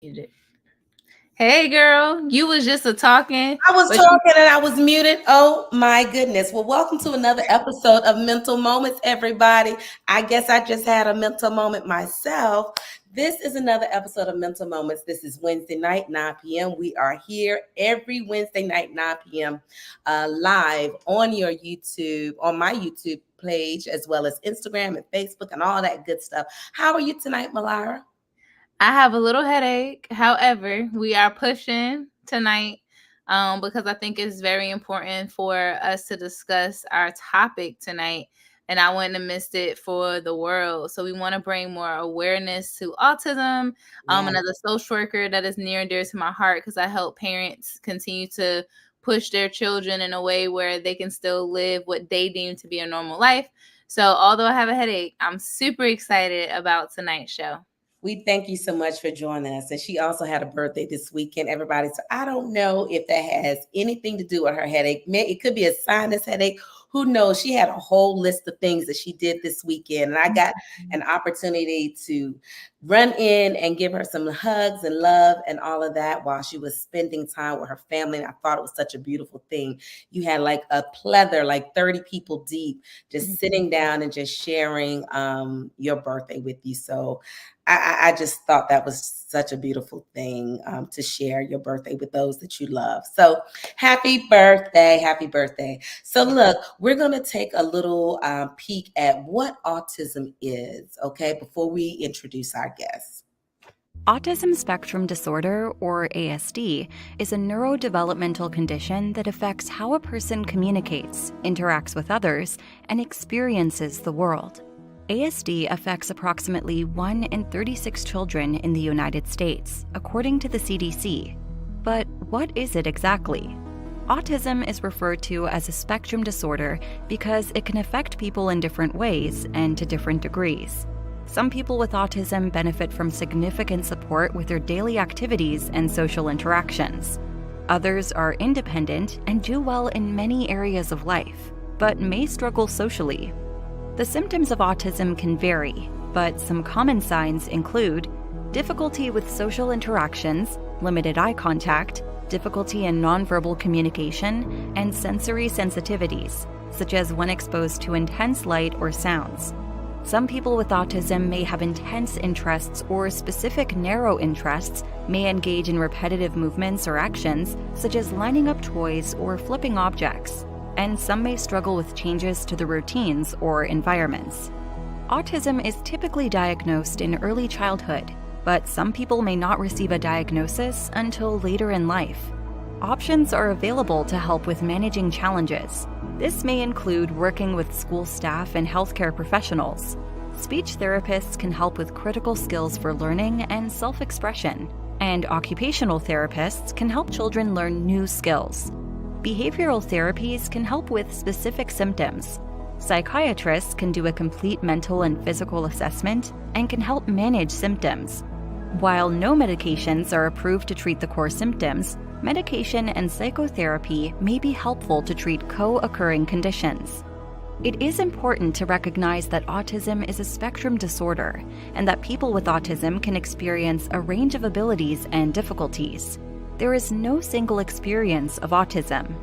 Muted. Hey girl, you was just a talking, I was but you talking and I was muted. Oh my goodness. Well, welcome to another episode of Mental Moments, everybody. I guess I just had a mental moment myself. This is another episode of Mental Moments. This is Wednesday night, 9 p.m. We are here every Wednesday night, 9 p.m. Live on your YouTube, on my YouTube page, as well as Instagram and Facebook and all that good stuff. How are you tonight, Malara? I have a little headache. However, we are pushing tonight because I think it's very important for us to discuss our topic tonight. And I wouldn't have missed it for the world. So we want to bring more awareness to autism. Yeah. And as a social worker, that is near and dear to my heart because I help parents continue to push their children in a way where they can still live what they deem to be a normal life. So although I have a headache, I'm super excited about tonight's show. We thank you so much for joining us. And she also had a birthday this weekend, everybody. So I don't know if that has anything to do with her headache. It could be a sinus headache. Who knows? She had a whole list of things that she did this weekend. And I got an opportunity to run in and give her some hugs and love and all of that while she was spending time with her family. And I thought it was such a beautiful thing. You had like a plethora, like 30 people deep, just sitting down and just sharing your birthday with you. So I just thought that was such a beautiful thing to share your birthday with those that you love. So happy birthday. Happy birthday. So look, we're going to take a little peek at what autism is, okay, before we introduce our guests. Autism spectrum disorder, or ASD, is a neurodevelopmental condition that affects how a person communicates, interacts with others, and experiences the world. ASD affects approximately 1 in 36 children in the United States, according to the CDC. But what is it exactly? Autism is referred to as a spectrum disorder because it can affect people in different ways and to different degrees. Some people with autism benefit from significant support with their daily activities and social interactions. Others are independent and do well in many areas of life, but may struggle socially. The symptoms of autism can vary, but some common signs include difficulty with social interactions, limited eye contact, difficulty in nonverbal communication, and sensory sensitivities, such as when exposed to intense light or sounds. Some people with autism may have intense interests or specific narrow interests, may engage in repetitive movements or actions, such as lining up toys or flipping objects, and some may struggle with changes to the routines or environments. Autism is typically diagnosed in early childhood, but some people may not receive a diagnosis until later in life. Options are available to help with managing challenges. This may include working with school staff and healthcare professionals. Speech therapists can help with critical skills for learning and self-expression, and occupational therapists can help children learn new skills. Behavioral therapies can help with specific symptoms. Psychiatrists can do a complete mental and physical assessment and can help manage symptoms. While no medications are approved to treat the core symptoms, medication and psychotherapy may be helpful to treat co-occurring conditions. It is important to recognize that autism is a spectrum disorder and that people with autism can experience a range of abilities and difficulties. There is no single experience of autism.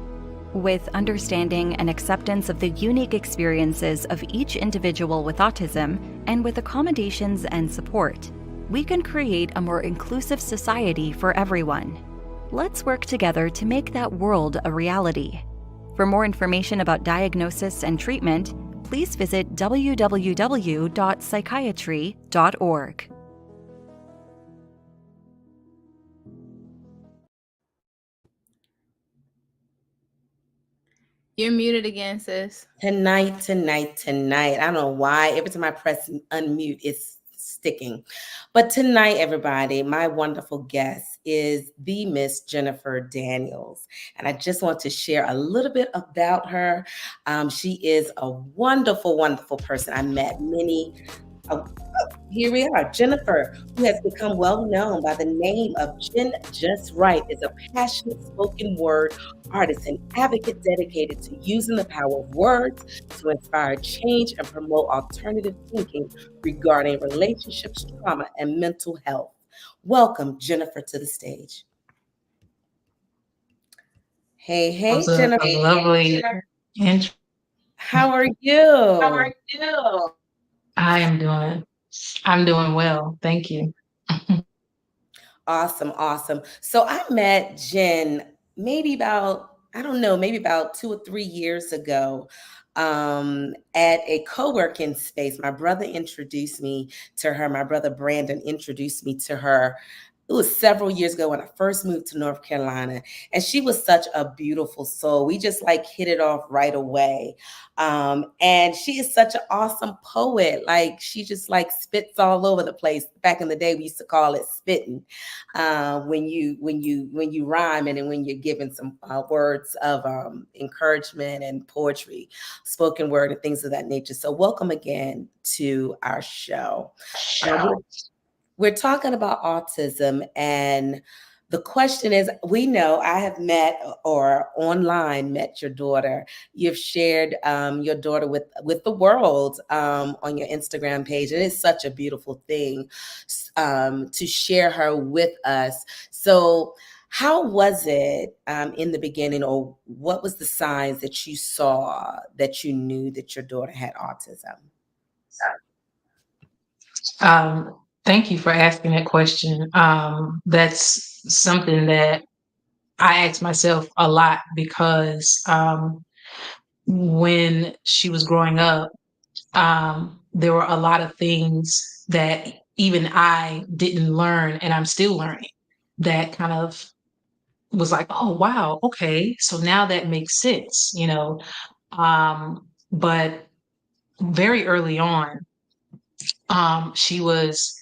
With understanding and acceptance of the unique experiences of each individual with autism, and with accommodations and support, we can create a more inclusive society for everyone. Let's work together to make that world a reality. For more information about diagnosis and treatment, please visit www.psychiatry.org. You're muted again, sis. Tonight. I don't know why. Every time I press unmute, it's sticking. But tonight, everybody, my wonderful guest is the Miss Jennifer Daniels. And I just want to share a little bit about her. She is a wonderful, wonderful person. I met many. Here we are. Jennifer, who has become well known by the name of Jen Just Right, is a passionate spoken word artist and advocate dedicated to using the power of words to inspire change and promote alternative thinking regarding relationships, trauma, and mental health. Welcome, Jennifer, to the stage. Hey, That was hey, Jennifer. a lovely intro. How are How are you? you? I am doing, I'm doing well. Thank you. Awesome, awesome. So I met Jen maybe about, I don't know, maybe about 2 or 3 years ago at a co-working space. My brother introduced me to her. My brother Brandon introduced me to her. It was several years ago when I first moved to North Carolina, and she was such a beautiful soul. We just like hit it off right away. And she is such an awesome poet. Like she just like spits all over the place. Back in the day, we used to call it spitting when you rhyme and when you're given some words of encouragement and poetry, spoken word, and things of that nature. So welcome again to our show. We're, we're talking about autism, and the question is, we know I have met or online met your daughter. You've shared your daughter with the world on your Instagram page. It is such a beautiful thing to share her with us. So how was it in the beginning, or what was the signs that you saw that you knew that your daughter had autism? Thank you for asking that question. That's something that I ask myself a lot because when she was growing up, there were a lot of things that even I didn't learn, and I'm still learning, that kind of was like, oh, wow, okay, so now that makes sense, you know. But very early on, she was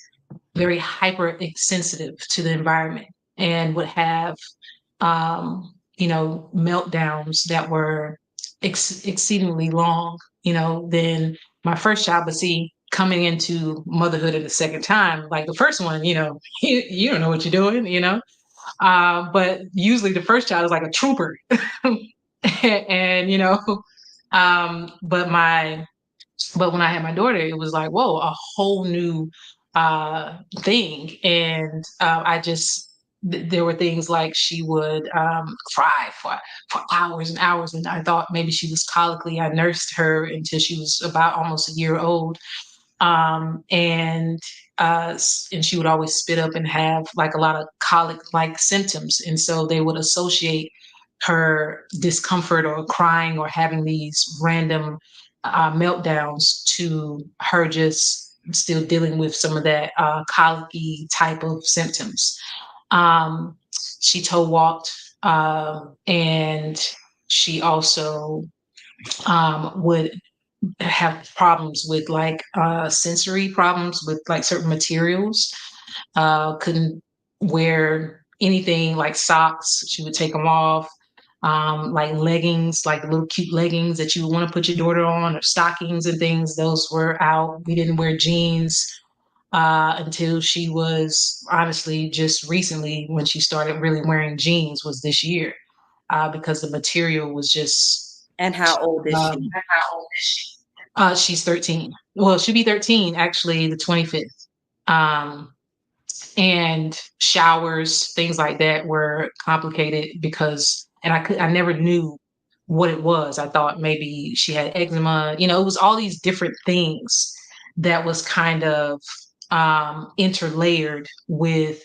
very hyper sensitive to the environment and would have, meltdowns that were exceedingly long, then my first child, but see, coming into motherhood at the second time, like the first one, you don't know what you're doing, but usually the first child is like a trooper. and, but when I had my daughter, it was like, whoa, a whole new thing. And there were things like she would cry for hours and hours. And I thought maybe she was colically. I nursed her until she was about almost a year old. And she would always spit up and have like a lot of colic-like symptoms. And so they would associate her discomfort or crying or having these random meltdowns to her just still dealing with some of that colicky type of symptoms. Um, she toe walked, and she also would have problems with like sensory problems with like certain materials. Couldn't wear anything like socks. She would take them off. Like leggings, like little cute leggings that you would want to put your daughter on, or stockings and things. Those were out. We didn't wear jeans until she was honestly just recently when she started really wearing jeans was this year because the material was just. And how old is she? She's 13. Well, she'll be 13 actually the 25th. Um, and showers, things like that were complicated because, and I never knew what it was. I thought maybe she had eczema. It was all these different things that was kind of interlayered with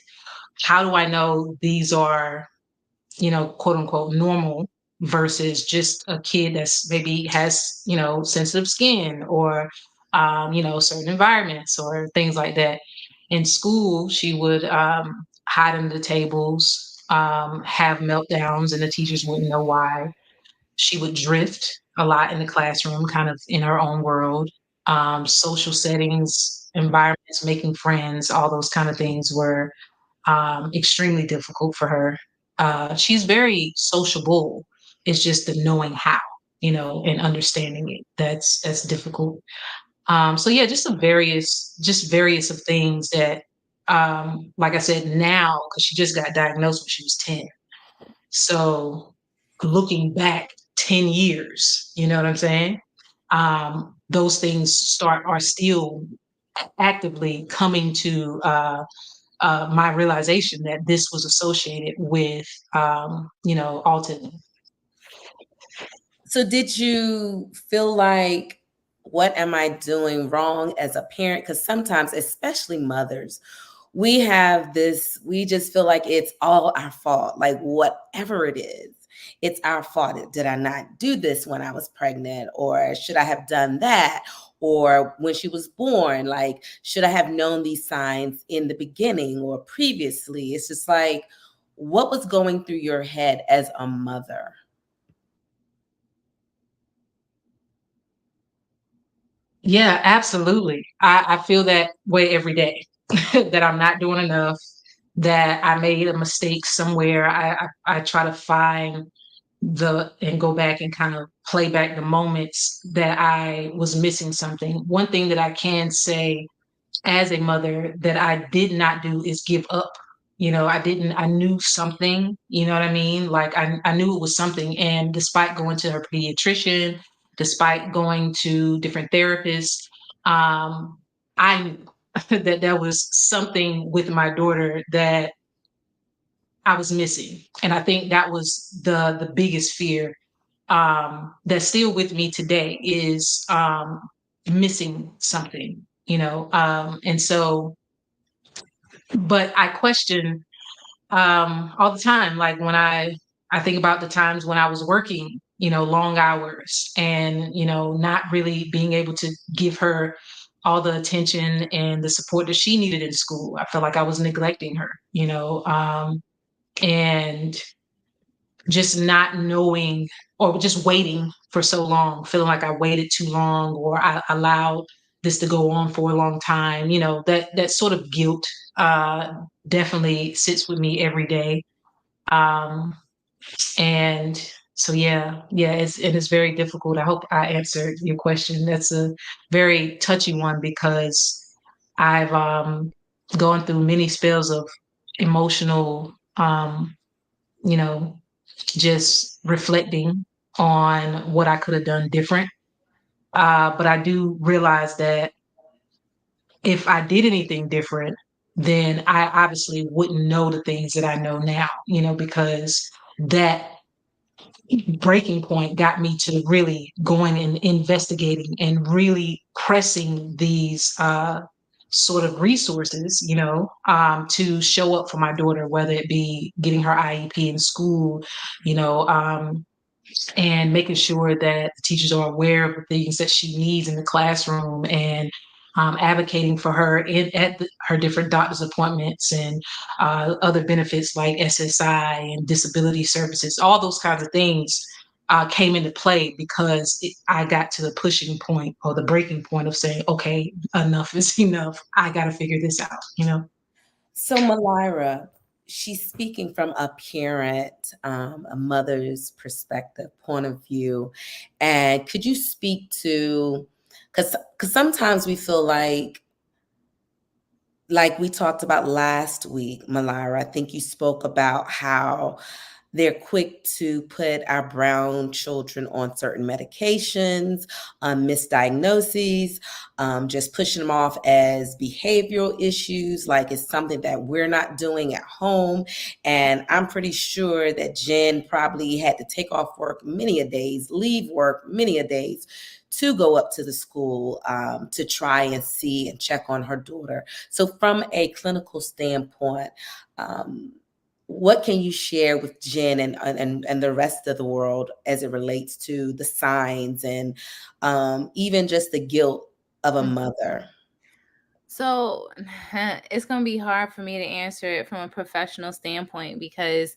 how do I know these are quote unquote normal versus just a kid that's maybe has, sensitive skin or, certain environments or things like that. In school, she would hide under the tables, have meltdowns, and the teachers wouldn't know why. She would drift a lot in the classroom, kind of in her own world. Social settings, environments, making friends, all those kind of things were extremely difficult for her. She's very sociable. It's just the knowing how, and understanding it. That's difficult. So yeah, just various of things that, like I said, now because she just got diagnosed when she was 10. So looking back 10 years, you know what I'm saying? Those things are still actively coming to my realization that this was associated with, autism. So did you feel like, what am I doing wrong as a parent? Because sometimes, especially mothers, we have this, we just feel like it's all our fault. Like whatever it is, it's our fault. Did I not do this when I was pregnant? Or should I have done that? Or when she was born, like, should I have known these signs in the beginning or previously? It's just like, what was going through your head as a mother? Yeah, absolutely. I feel that way every day that I'm not doing enough, that I made a mistake somewhere. I try to find and go back and kind of play back the moments that I was missing something. One thing that I can say as a mother that I did not do is give up. I knew something, you know what I mean? Like I knew it was something. And despite going to her pediatrician, despite going to different therapists, I knew that there was something with my daughter that I was missing. And I think that was the biggest fear, that's still with me today, is missing something, and so, but I question, all the time, like when I think about the times when I was working, long hours, and not really being able to give her all the attention and the support that she needed in school. I felt like I was neglecting her, and just not knowing, or just waiting for so long, feeling like I waited too long, or I allowed this to go on for a long time. That sort of guilt, uh, definitely sits with me every day. Um, and so, yeah, it's very difficult. I hope I answered your question. That's a very touchy one, because I've gone through many spells of emotional, you know, just reflecting on what I could have done different. But I do realize that if I did anything different, then I obviously wouldn't know the things that I know now, because that breaking point got me to really going and investigating and really pressing these sort of resources, to show up for my daughter, whether it be getting her IEP in school, you know, um, and making sure that the teachers are aware of the things that she needs in the classroom, and advocating for her her different doctor's appointments, and other benefits like SSI and disability services. All those kinds of things came into play because I got to the pushing point, or the breaking point, of saying, okay, enough is enough. I got to figure this out. So, Malira, she's speaking from a parent, a mother's perspective, point of view. And could you speak to, because sometimes we feel like we talked about last week, Malira, I think you spoke about how they're quick to put our brown children on certain medications, misdiagnoses, just pushing them off as behavioral issues, like it's something that we're not doing at home. And I'm pretty sure that Jen probably had to take off work many a days, leave work many a days to go up to the school, to try and see and check on her daughter. So, from a clinical standpoint, um, what can you share with Jen and the rest of the world as it relates to the signs and, even just the guilt of a mother? So it's gonna be hard for me to answer it from a professional standpoint because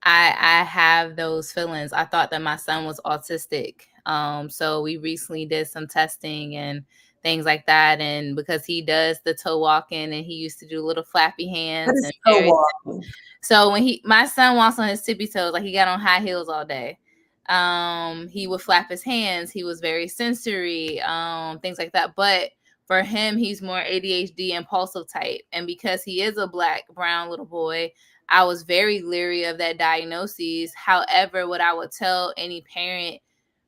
I have those feelings. I thought that my son was autistic. So we recently did some testing and things like that. And because he does the toe walking and he used to do little flappy What hands is and toe very, walking? so when my son walks on his tippy toes, like he got on high heels all day. He would flap his hands. He was very sensory, things like that. But for him, he's more ADHD impulsive type. And because he is a black, brown little boy, I was very leery of that diagnosis. However, what I would tell any parent,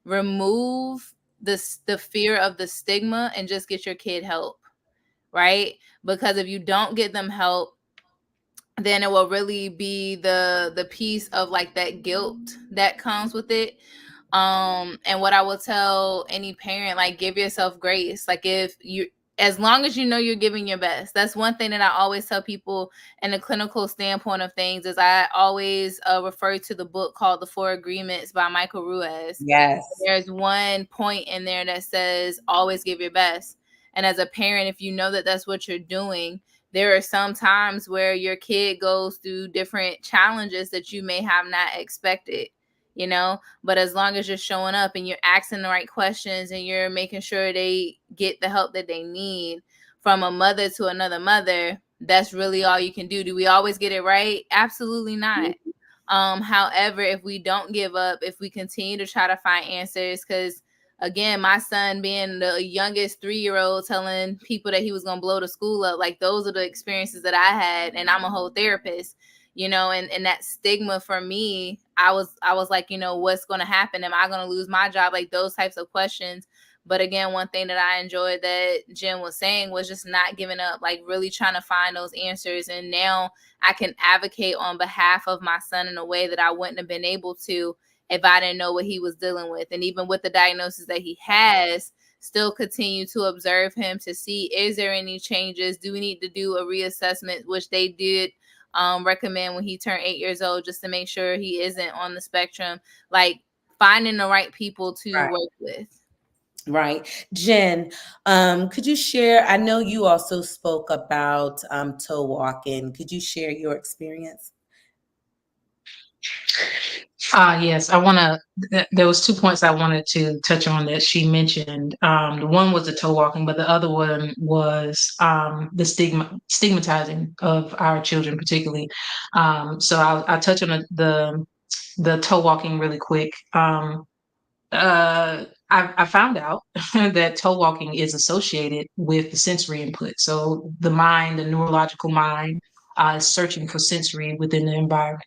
remove the fear of the stigma and just get your kid help, right? Because if you don't get them help, then it will really be the piece of like that guilt that comes with it. And what I will tell any parent, like, give yourself grace. Like, if you, as long as you know you're giving your best. That's one thing that I always tell people in the clinical standpoint of things, is I always refer to the book called The Four Agreements by Michael Ruiz. Yes. There's one point in there that says always give your best. And as a parent, if you know that that's what you're doing, there are some times where your kid goes through different challenges that you may have not expected, you know, but as long as you're showing up and you're asking the right questions and you're making sure they get the help that they need from a mother to another mother, that's really all you can do. Do we always get it right? Absolutely not. However, if we don't give up, if we continue to try to find answers, because again, my son being the youngest 3-year-old telling people that he was going to blow the school up, like, those are the experiences that I had, and I'm a whole therapist, you know, and that stigma for me, I was like, you know, what's going to happen? Am I going to lose my job? Like, those types of questions. But again, one thing that I enjoyed that Jen was saying was just not giving up, like really trying to find those answers. And now I can advocate on behalf of my son in a way that I wouldn't have been able to if I didn't know what he was dealing with. And even with the diagnosis that he has, still continue to observe him to see, is there any changes? Do we need to do a reassessment, which they did recommend when he turned 8 years old, just to make sure he isn't on the spectrum. Like, finding the right people to work with. Right. Jen, could you share? I know you also spoke about toe walking. Could you share your experience? Yes, I want to. There was 2 points I wanted to touch on that she mentioned. The one was the toe walking, but the other one was the stigmatizing of our children, particularly. So I'll touch on the toe walking really quick. I found out that toe walking is associated with the sensory input. So the mind, the neurological mind, is searching for sensory within the environment.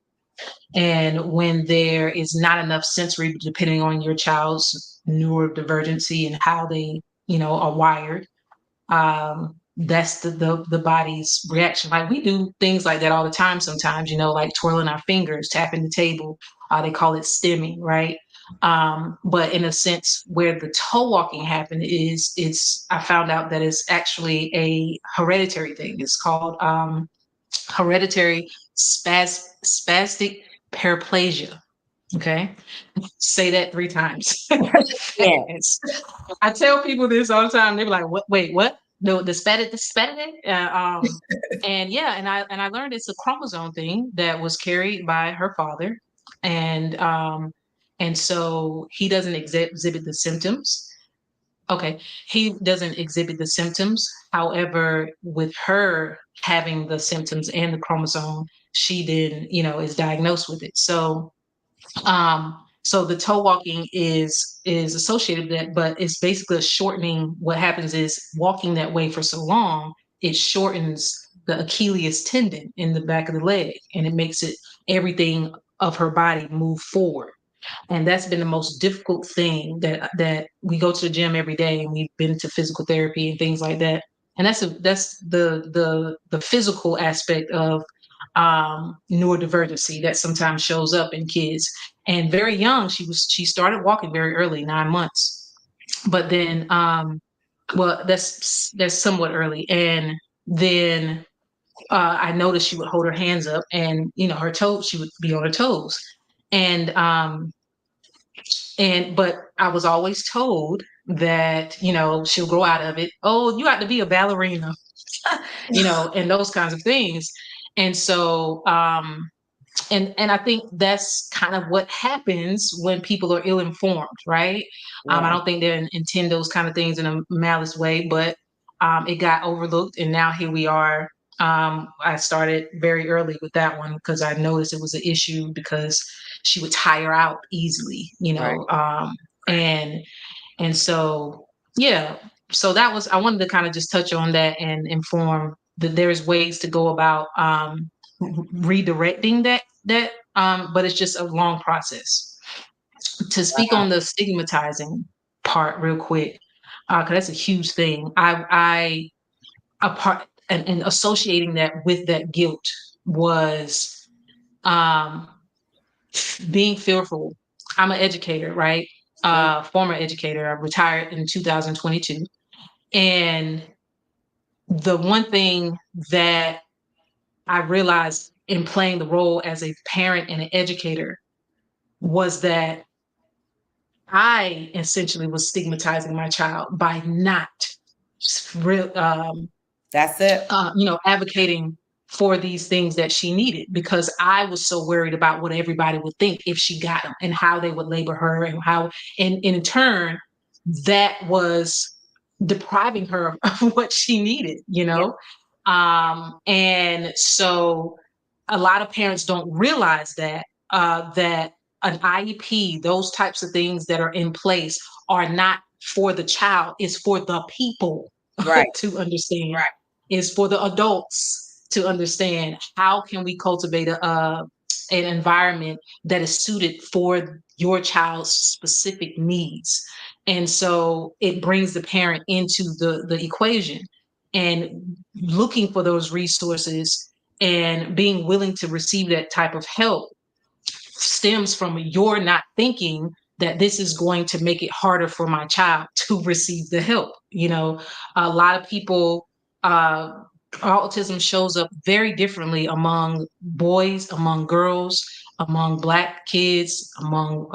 And when there is not enough sensory, depending on your child's neurodivergency and how they, are wired, that's the body's reaction. Like, we do things like that all the time sometimes, like twirling our fingers, tapping the table. They call it stimming, right? But in a sense, where the toe walking happened is I found out that it's actually a hereditary thing. It's called hereditary spastic paraplegia. Okay. Say that 3 times. Yeah. I tell people this all the time. They're like, "What? Wait, what? No, the spastic." And yeah, and I learned it's a chromosome thing that was carried by her father, and so he doesn't exhibit the symptoms. Okay, he doesn't exhibit the symptoms. However, with her having the symptoms and the chromosome, she then, is diagnosed with it. So the toe walking is associated with that, but it's basically a shortening. What happens is, walking that way for so long, it shortens the Achilles tendon in the back of the leg, and it makes it everything of her body move forward. And that's been the most difficult thing, that we go to the gym every day, and we've been to physical therapy and things like that. And that's the physical aspect of neurodivergency that sometimes shows up in kids. And very young, she started walking very early, 9 months. But then, well, that's somewhat early. And then I noticed she would hold her hands up, and her toes, she would be on her toes. And but I was always told that, she'll grow out of it. Oh, you got to be a ballerina, and those kinds of things. And so, and I think that's kind of what happens when people are ill-informed, right? I don't think they intend those kind of things in a malice way, but it got overlooked, and now here we are. I started very early with that one because I noticed it was an issue, because she would tire out easily, and so, yeah. So that was, I wanted to kind of just touch on that and inform that there's ways to go about redirecting that, but it's just a long process. To speak on the stigmatizing part real quick, because that's a huge thing. I apart and associating that with that guilt. was um, being fearful. I'm an educator, right? Former educator. I retired in 2022. And the one thing that I realized in playing the role as a parent and an educator was that I essentially was stigmatizing my child by not real, That's it. advocating for these things that she needed, because I was so worried about what everybody would think if she got them and how they would label her, and how, and in turn, that was depriving her of what she needed, Yeah. And so a lot of parents don't realize that an IEP, those types of things that are in place, are not for the child, it's for the people Right. to understand. Right. Is for the adults to understand how can we cultivate an environment that is suited for your child's specific needs. And so it brings the parent into the equation, and looking for those resources and being willing to receive that type of help stems from your not thinking that this is going to make it harder for my child to receive the help. A lot of people, uh, autism shows up very differently among boys, among girls, among Black kids, among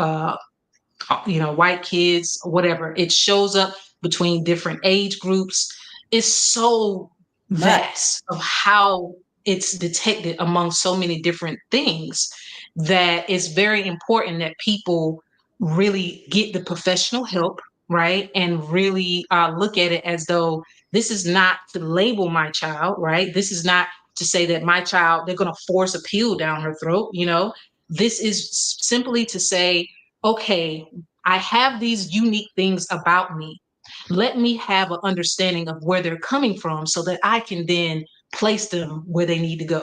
white kids, whatever. It shows up between different age groups. It's so Much. vast of how it's detected among so many different things, that it's very important that people really get the professional help, right? And really look at it as though this is not to label my child, right? This is not to say that my child, they're going to force a pill down her throat. This is simply to say, okay, I have these unique things about me. Let me have an understanding of where they're coming from so that I can then place them where they need to go.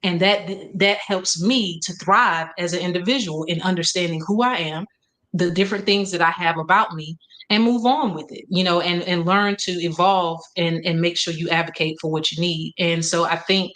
And that helps me to thrive as an individual in understanding who I am, the different things that I have about me, and move on with it, and learn to evolve, and make sure you advocate for what you need. And so I think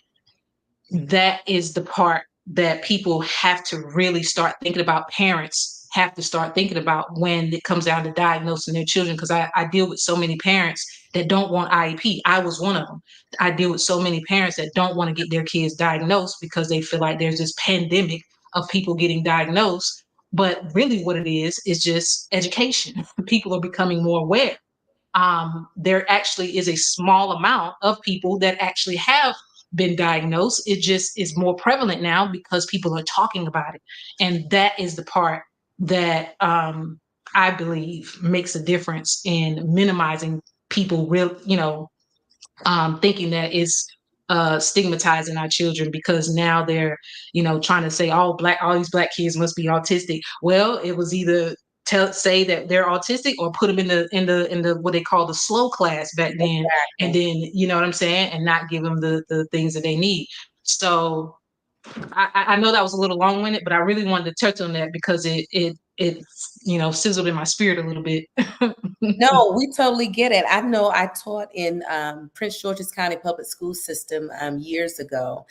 that is the part that people have to really start thinking about. Parents have to start thinking about when it comes down to diagnosing their children, because I deal with so many parents that don't want IEP. I was one of them. I deal with so many parents that don't want to get their kids diagnosed because they feel like there's this pandemic of people getting diagnosed. But really what it is just education. People are becoming more aware. There actually is a small amount of people that actually have been diagnosed. It just is more prevalent now because people are talking about it. And that is the part that I believe makes a difference in minimizing people thinking that it's stigmatizing our children, because now they're trying to say all these Black kids must be autistic. Well, it was either say that they're autistic or put them in the what they call the slow class back then, and Exactly. then you know what I'm saying, and not give them the things that they need. So I know that was a little long-winded, but I really wanted to touch on that because it sizzled in my spirit a little bit. No, we totally get it. I know I taught in Prince George's County Public School System years ago,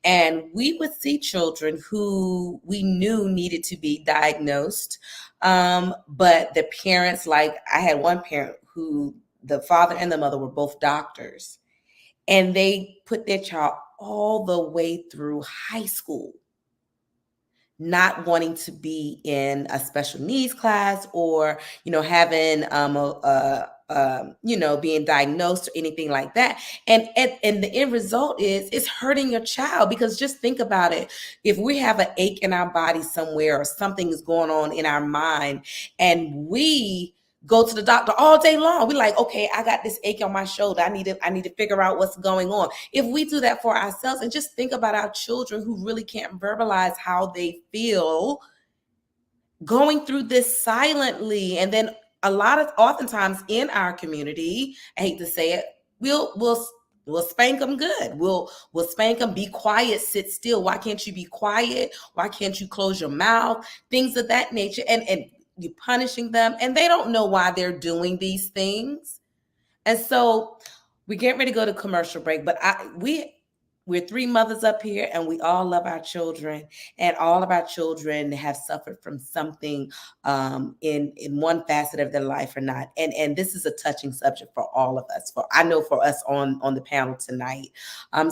and we would see children who we knew needed to be diagnosed. But the parents, like I had one parent who the father and the mother were both doctors, and they put their child all the way through high school not wanting to be in a special needs class or having being diagnosed or anything like that, and the end result is it's hurting your child. Because just think about it, if we have an ache in our body somewhere or something is going on in our mind and we go to the doctor all day long, we're like, okay, I got this ache on my shoulder, I need to figure out what's going on. If we do that for ourselves, and just think about our children who really can't verbalize how they feel, going through this silently. And then oftentimes in our community, I hate to say it, we'll spank them good. We'll spank them, be quiet, sit still. Why can't you be quiet? Why can't you close your mouth? Things of that nature. And you're punishing them, and they don't know why they're doing these things. And so we're getting ready to go to commercial break, but we're three mothers up here, and we all love our children, and all of our children have suffered from something in one facet of their life or not. And this is a touching subject for all of us. For I know for us on the panel tonight.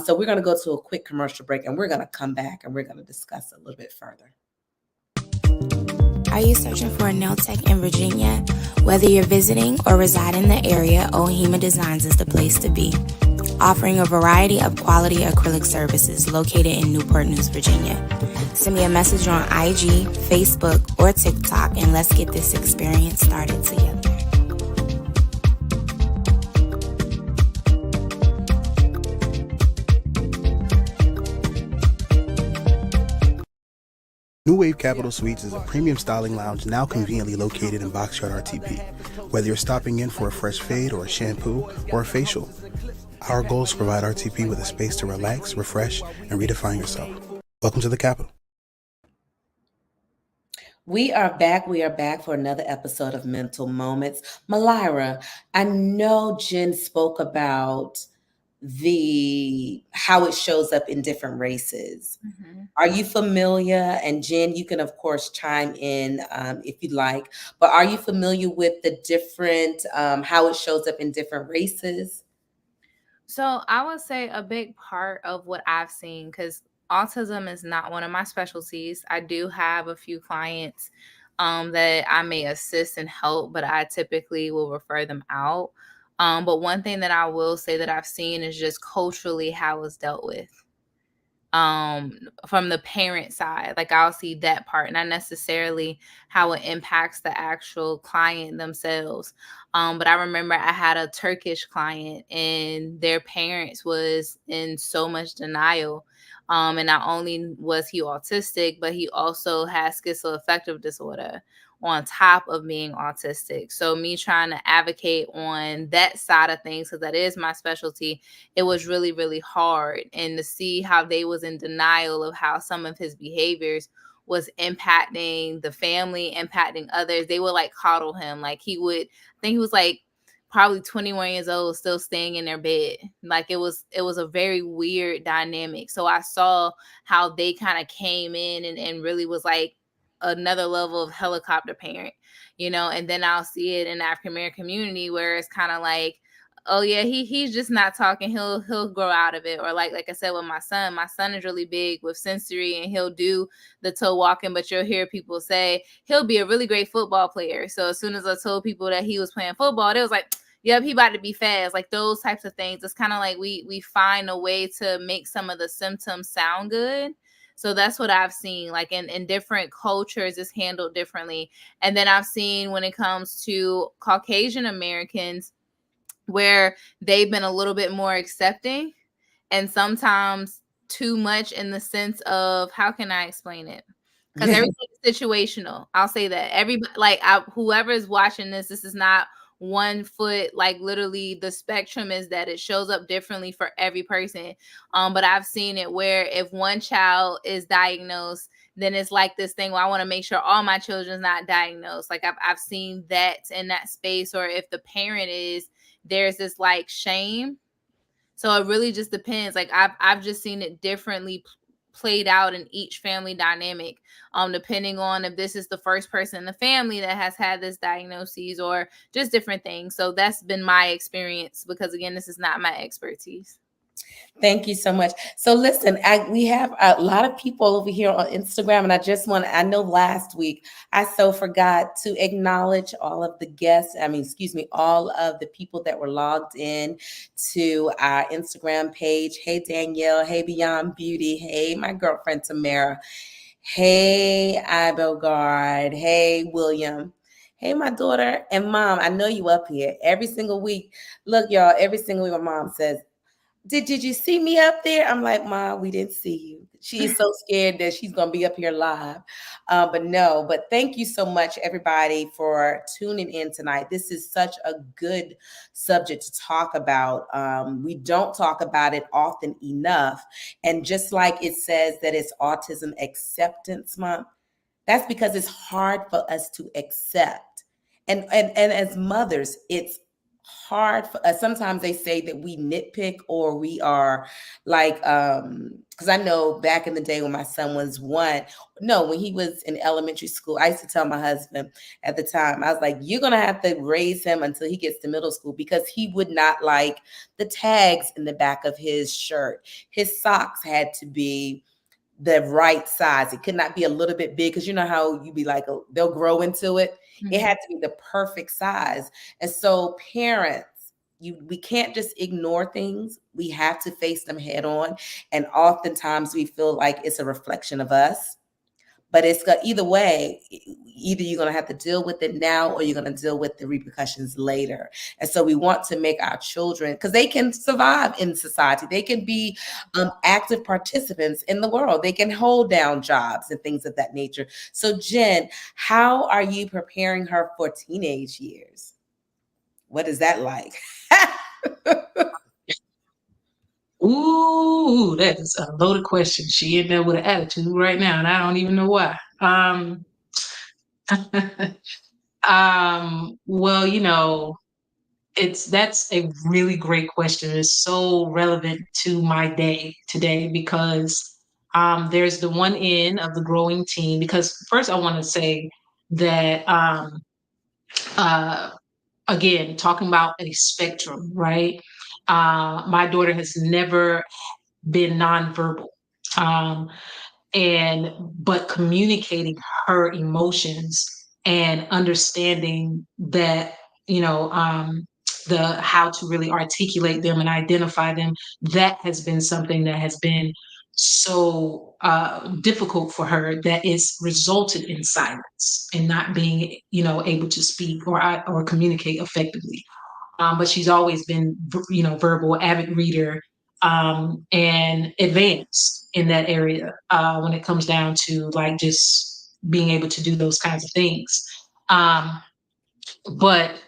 So we're going to go to a quick commercial break, and we're going to come back and we're going to discuss a little bit further. Are you searching for a nail tech in Virginia? Whether you're visiting or reside in the area, Ohima Designs is the place to be. Offering a variety of quality acrylic services located in Newport News, Virginia. Send me a message on IG, Facebook, or TikTok, and let's get this experience started together. New Wave Capital Suites is a premium styling lounge now conveniently located in Boxyard RTP. Whether you're stopping in for a fresh fade or a shampoo or a facial, our goal is to provide RTP with a space to relax, refresh, and redefine yourself. Welcome to the Capital. We are back. We are back for another episode of Mental Moments. Malira, I know Jen spoke about how it shows up in different races. Mm-hmm. Are you familiar? And Jen, you can of course chime in if you'd like, but are you familiar with the different, how it shows up in different races? So I would say a big part of what I've seen, because autism is not one of my specialties. I do have a few clients that I may assist and help, but I typically will refer them out. But one thing that I will say that I've seen is just culturally how it's dealt with. From the parent side, like I'll see that part, not necessarily how it impacts the actual client themselves. But I remember I had a Turkish client and their parents was in so much denial. And not only was he autistic, but he also has schizoaffective disorder on top of being autistic. So me trying to advocate on that side of things, because that is my specialty, it was really, really hard. And to see how they was in denial of how some of his behaviors was impacting the family, impacting others. They would like coddle him. Like I think he was like probably 21 years old, still staying in their bed. Like it was a very weird dynamic. So I saw how they kind of came in and really was like another level of helicopter parent, and then I'll see it in the African American community where it's kind of like, oh yeah, he's just not talking. He'll grow out of it. Or like I said with my son is really big with sensory and he'll do the toe walking, but you'll hear people say he'll be a really great football player. So as soon as I told people that he was playing football, they was like, yep, he about to be fast. Like those types of things. It's kind of like we find a way to make some of the symptoms sound good. So that's what I've seen, like in different cultures, it's handled differently. And then I've seen when it comes to Caucasian Americans, where they've been a little bit more accepting and sometimes too much in the sense of, how can I explain it? Because everything's situational. I'll say that. Everybody, like whoever is watching this is not one foot, like literally the spectrum is that it shows up differently for every person. But I've seen it where if one child is diagnosed, then it's like this thing where I want to make sure all my children's not diagnosed. Like I've seen that in that space. Or if the parent is, there's this like shame. So it really just depends. Like I've just seen it differently played out in each family dynamic, depending on if this is the first person in the family that has had this diagnosis or just different things. So that's been my experience, because again, this is not my expertise. Thank you so much. So listen, we have a lot of people over here on Instagram, and I know last week I so forgot to acknowledge all of the guests. All of the people that were logged in to our Instagram page. Hey, Danielle. Hey, Beyond Beauty. Hey, my girlfriend, Tamara. Hey, Ibelgard. Hey, William. Hey, my daughter and mom. I know you up here every single week. Look, y'all, every single week my mom says, did you see me up there? I'm like, Mom, we didn't see you. She is so scared that she's going to be up here live. But thank you so much, everybody, for tuning in tonight. This is such a good subject to talk about. We don't talk about it often enough. And just like it says that it's Autism Acceptance Month, that's because it's hard for us to accept. And as mothers, it's hard for us. Sometimes they say that we nitpick, or we are like, because I know back in the day when my son was when he was in elementary school, I used to tell my husband at the time, I was like, you're gonna have to raise him until he gets to middle school, because he would not like the tags in the back of his shirt. His socks had to be the right size. It could not be a little bit big, because you know how you be like, they'll grow into it. Mm-hmm. It had to be the perfect size. And so parents, we can't just ignore things. We have to face them head on. And oftentimes we feel like it's a reflection of us. But it's got either way, either you're going to have to deal with it now, or you're going to deal with the repercussions later. And so we want to make our children, because they can survive in society. They can be active participants in the world. They can hold down jobs and things of that nature. So Jen, how are you preparing her for teenage years? What is that like? Ooh, that is a loaded question. She in there with an attitude right now, and I don't even know why. Well, that's a really great question. It's so relevant to my day today, because there's the one end of the growing teen. Because first, I want to say that uh, again, talking about a spectrum, right? My daughter has never been nonverbal. Um, but communicating her emotions and understanding that, you know, the how to really articulate them and identify them, that has been something that has been so difficult for her, that is resulted in silence and not being, able to speak or communicate effectively. But she's always been, verbal, avid reader, and advanced in that area when it comes down to like just being able to do those kinds of things. But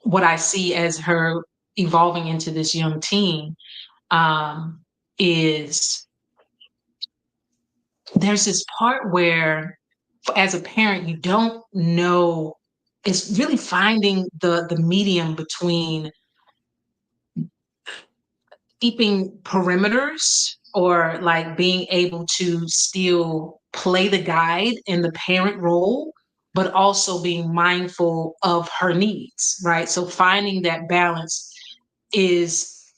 what I see as her evolving into this young teen is there's this part where, as a parent, you don't know. It's really finding the medium between keeping perimeters, or like being able to still play the guide in the parent role, but also being mindful of her needs, right? So finding that balance is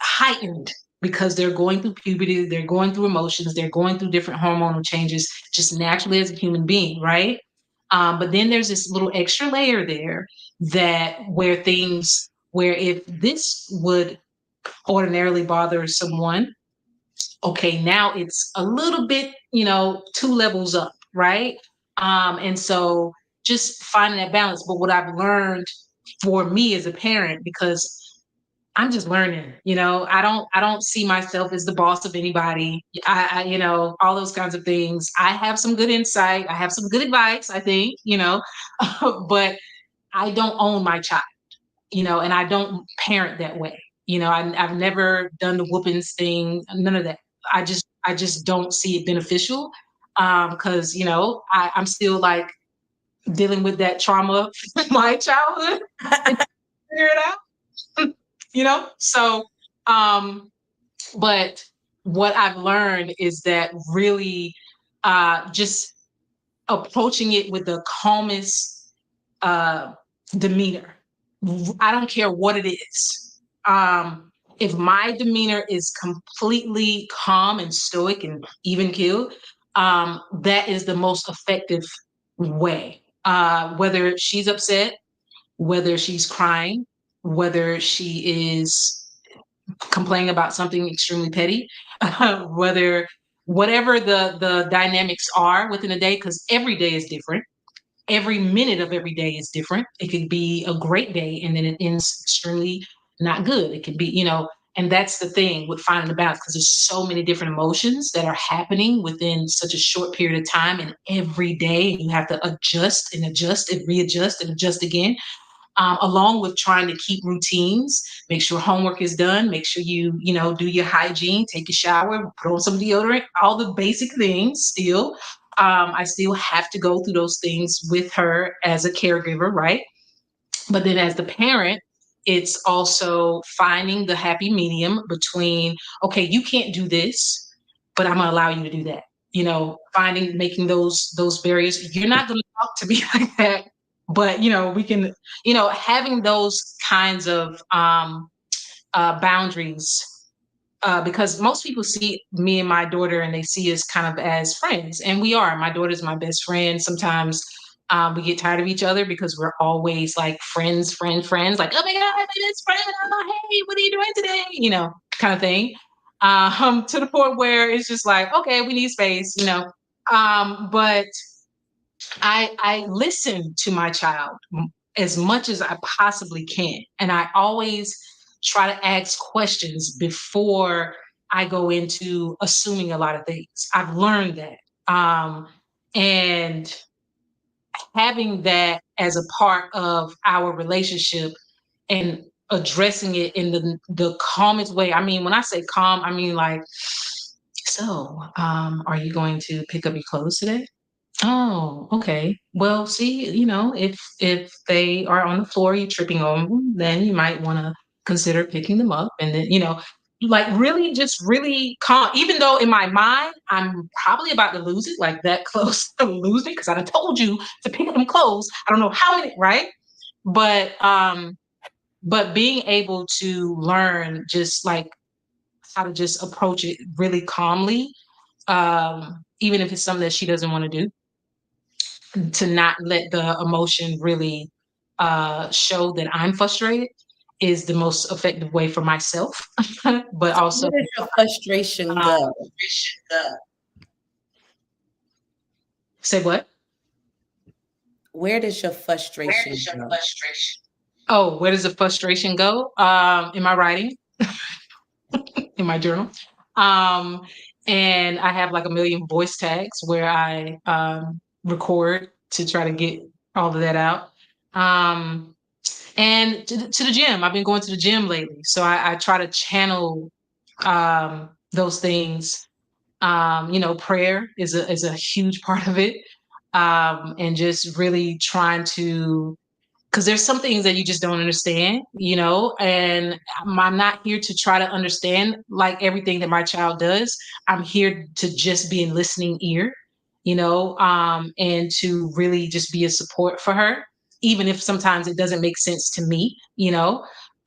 heightened, because they're going through puberty, they're going through emotions, they're going through different hormonal changes just naturally as a human being, right? But then there's this little extra layer there, that where if this would ordinarily bother someone, okay, now it's a little bit, two levels up, right? And so just finding that balance. But what I've learned for me as a parent, because I'm just learning, I don't see myself as the boss of anybody. All those kinds of things. I have some good insight. I have some good advice, I think, but I don't own my child, and I don't parent that way. I've never done the whoopings thing, none of that. I just don't see it beneficial, because I'm still like dealing with that trauma from my childhood and figure it out, So, but what I've learned is that really just approaching it with the calmest demeanor. I don't care what it is. If my demeanor is completely calm and stoic and even keeled, that is the most effective way. Whether she's upset, whether she's crying, whether she is complaining about something extremely petty, whatever the dynamics are within a day, because every day is different. Every minute of every day is different. It could be a great day and then it ends extremely not good. It could be, and that's the thing with finding the balance, because there's so many different emotions that are happening within such a short period of time, and every day you have to adjust and readjust and adjust again. Along with trying to keep routines, make sure homework is done, make sure you do your hygiene, take a shower, put on some deodorant, all the basic things still. I still have to go through those things with her as a caregiver, right? But then as the parent, it's also finding the happy medium between, okay, you can't do this, but I'm gonna allow you to do that. Making those barriers. You're not gonna talk to me like that, but we can, having those kinds of boundaries, because most people see me and my daughter and they see us kind of as friends, and we are. My daughter's my best friend. Sometimes we get tired of each other because we're always like friends, friends, like, oh my God, my best friend. Oh, hey, what are you doing today? Kind of thing. To the point where it's just like, okay, we need space. But I listen to my child as much as I possibly can. And I always try to ask questions before I go into assuming a lot of things. I've learned that. And having that as a part of our relationship and addressing it in the calmest way. I mean, when I say calm, I mean like, so are you going to pick up your clothes today? Oh, okay. Well, see, if they are on the floor, you're tripping on them, then you might want to consider picking them up, and then, like really, just really calm. Even though in my mind, I'm probably about to lose it, like that close to losing, because I done told you to pick up them clothes. I don't know how many, right? But being able to learn just like how to just approach it really calmly, even if it's something that she doesn't want to do, to not let the emotion really show that I'm frustrated is the most effective way for myself. But So also, where does your frustration go? say what? Where does your frustration go? Oh, where does the frustration go? In my writing, in my journal. Um, and I have like a million voice tags where I record to try to get all of that out. Um, and to the gym. I've been going to the gym lately, so I try to channel those things. Prayer is a huge part of it, and just really trying to, because there's some things that you just don't understand, and I'm not here to try to understand like everything that my child does. I'm here to just be a listening ear, and to really just be a support for her, even if sometimes it doesn't make sense to me.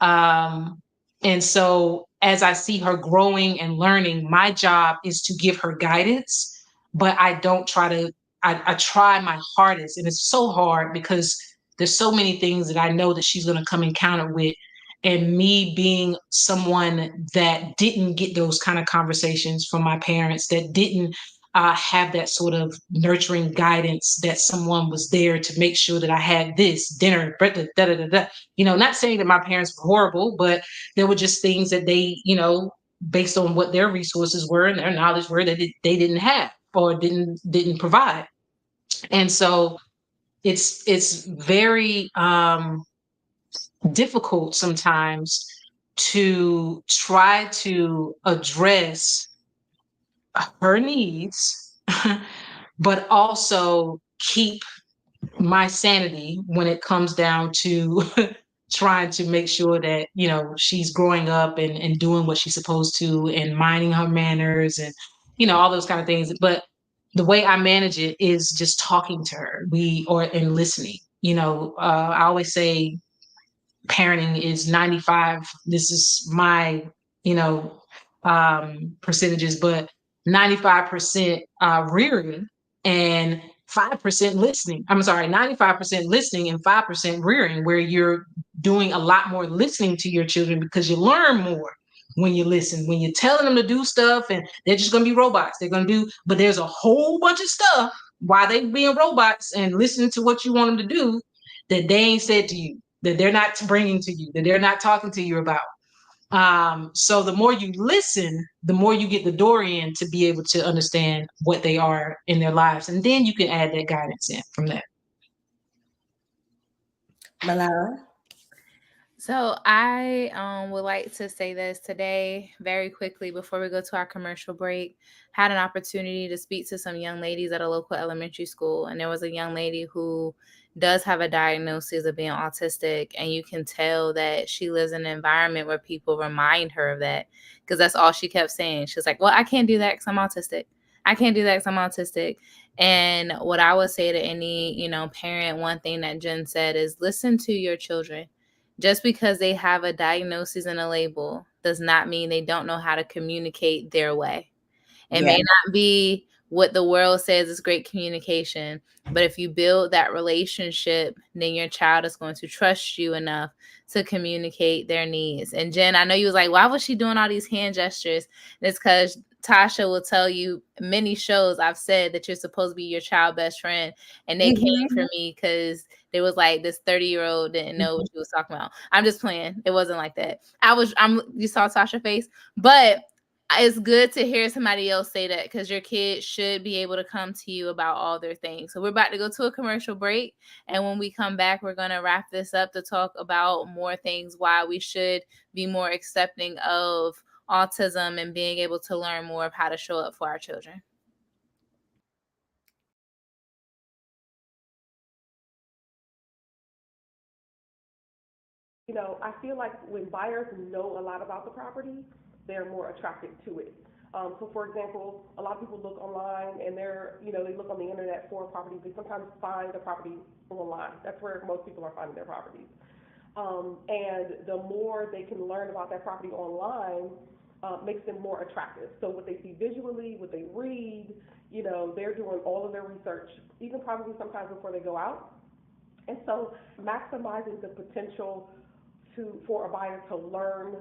Um, and so as I see her growing and learning, my job is to give her guidance, but I don't try to, I try my hardest, and it's so hard because there's so many things that I know that she's going to come encounter with. And me being someone that didn't get those kind of conversations from my parents, that didn't have that sort of nurturing guidance, that someone was there to make sure that I had this dinner, da, da, da, da. Not saying that my parents were horrible, but there were just things that they, based on what their resources were and their knowledge were, that they didn't have or didn't provide. And so it's very difficult sometimes to try to address her needs, but also keep my sanity when it comes down to trying to make sure that she's growing up and doing what she's supposed to and minding her manners and all those kind of things. But the way I manage it is just talking to her, and listening. I always say parenting is 95. This is my, you know, percentages, but 95% rearing and 5% listening. I'm sorry, 95% listening and 5% rearing, where you're doing a lot more listening to your children because you learn more when you listen, when you're telling them to do stuff and they're just going to be robots. They're going to do, but there's a whole bunch of stuff while they being robots and listening to what you want them to do that they ain't said to you, that they're not bringing to you, that they're not talking to you about. So the more you listen, the more you get the door in to be able to understand what they are in their lives. And then you can add that guidance in from that. Malala? So I would like to say this today very quickly before we go to our commercial break. Had an opportunity to speak to some young ladies at a local elementary school, and there was a young lady who does have a diagnosis of being autistic, and you can tell that she lives in an environment where people remind her of that, because that's all she kept saying. She's like, well, I can't do that because I'm autistic. I can't do that because I'm autistic. And what I would say to any, parent, one thing that Jen said is listen to your children. Just because they have a diagnosis and a label does not mean they don't know how to communicate their way. It Yeah. may not be what the world says is great communication, but if you build that relationship, then your child is going to trust you enough to communicate their needs. And Jen, I know you was like, why was she doing all these hand gestures? And it's because Tasha will tell you many shows I've said that you're supposed to be your child best friend. And they came for me because they was like, this 30-year-old didn't know what she was talking about. I'm just playing. It wasn't like that. You saw Tasha's face, but it's good to hear somebody else say that, because your kids should be able to come to you about all their things. So we're about to go to a commercial break. And when we come back, we're going to wrap this up to talk about more things, why we should be more accepting of autism and being able to learn more of how to show up for our children. I feel like when buyers know a lot about the property, they're more attracted to it. So, for example, a lot of people look online and they look on the internet for properties. They sometimes find a property online. That's where most people are finding their properties. And the more they can learn about that property online, makes them more attractive. So what they see visually, what they read, they're doing all of their research, even probably sometimes before they go out. And so maximizing the potential for a buyer to learn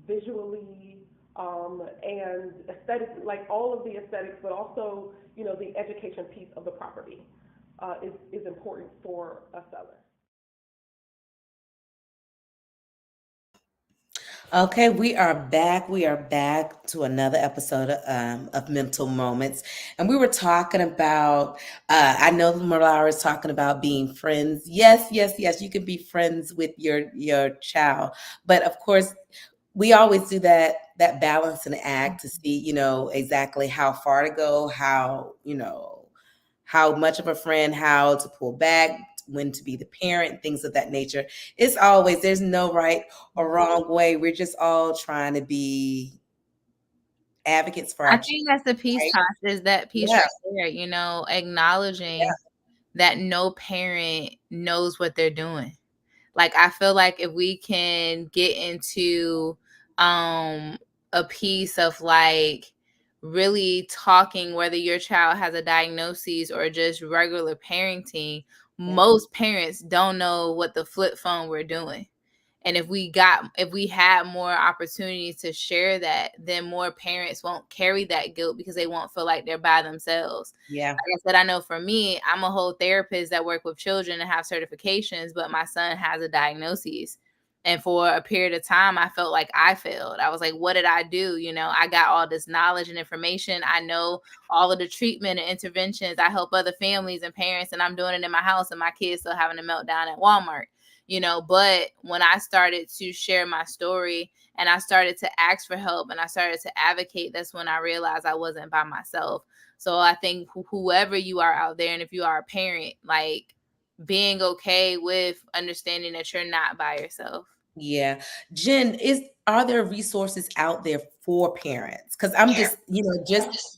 visually, and aesthetic, like all of the aesthetics, but also, the education piece of the property is important for a seller. Okay, we are back. We are back to another episode of Mental Moments. And we were talking about, I know Mariah was talking about being friends. Yes, yes, yes, you can be friends with your child. But of course, we always do that balance and act to see, exactly how far to go, how much of a friend, how to pull back, when to be the parent, things of that nature. There's no right or wrong way. We're just all trying to be advocates for I our think that's the children, piece, right? Tosh, is that piece Yeah, right there, acknowledging that no parent knows what they're doing. Like, I feel like if we can get into a piece of like really talking, whether your child has a diagnosis or just regular parenting, yeah, most parents don't know what the flip phone we're doing. And if we had more opportunities to share that, then more parents won't carry that guilt because they won't feel like they're by themselves. yeah, Like I said, I know for me, I'm a whole therapist that work with children and have certifications, but my son has a diagnosis. And for a period of time, I felt like I failed. I was like, what did I do? I got all this knowledge and information. I know all of the treatment and interventions. I help other families and parents, and I'm doing it in my house, and my kids still having a meltdown at Walmart. But when I started to share my story and I started to ask for help and I started to advocate, that's when I realized I wasn't by myself. So I think whoever you are out there, and if you are a parent, like being okay with understanding that you're not by yourself. yeah. Jen, are there resources out there for parents? Because I'm just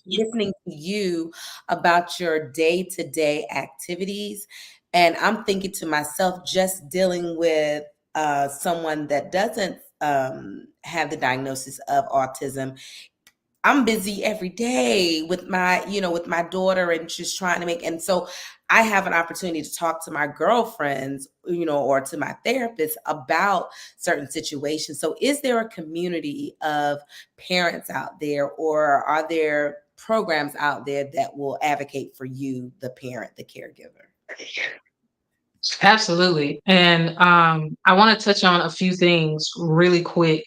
listening to you about your day-to-day activities, and I'm thinking to myself, just dealing with someone that doesn't have the diagnosis of autism. I'm busy every day with my daughter and just trying to and so I have an opportunity to talk to my girlfriends, or to my therapist about certain situations. So is there a community of parents out there, or are there programs out there that will advocate for you, the parent, the caregiver? Absolutely. And I want to touch on a few things really quick.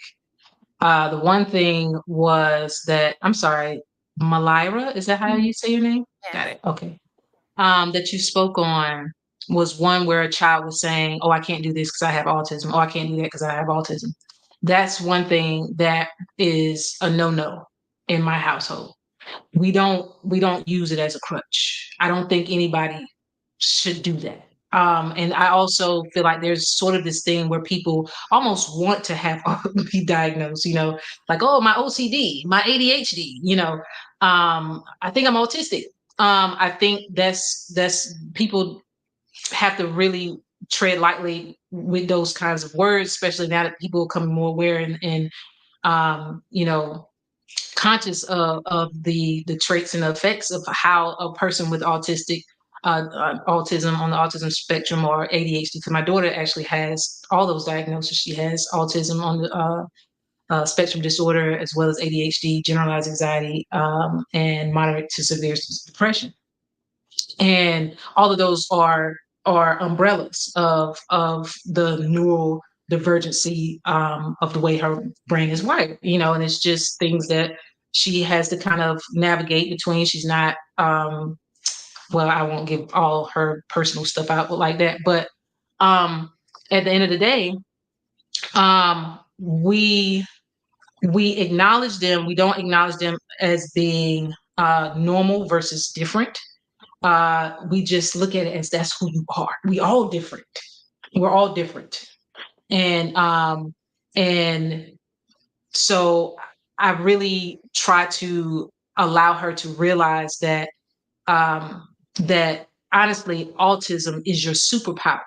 The one thing was that, I'm sorry, Malira, is that how you say your name? Got Yes. it. Okay. That you spoke on was one where a child was saying, "Oh, I can't do this because I have autism. Oh, I can't do that because I have autism." That's one thing that is a no-no in my household. We don't use it as a crutch. I don't think anybody should do that. And I also feel like there's sort of this thing where people almost want to have be diagnosed, like, oh, my OCD, my ADHD, I think I'm autistic. I think that's people have to really tread lightly with those kinds of words, especially now that people are becoming more aware and um, you know, conscious of the traits and the effects of how a person with autism on the autism spectrum or ADHD. Because my daughter actually has all those diagnoses. She has autism on the spectrum disorder as well as ADHD, generalized anxiety, and moderate to severe depression. And all of those are umbrellas of the neural divergency of the way her brain is wired, and it's just things that she has to kind of navigate between. She's not well, I won't give all her personal stuff out like that, but um at the end of the day, we acknowledge them. We don't acknowledge them as being normal versus different. We just look at it as that's who you are. We all different. We're all different. And so I really try to allow her to realize that honestly, autism is your superpower,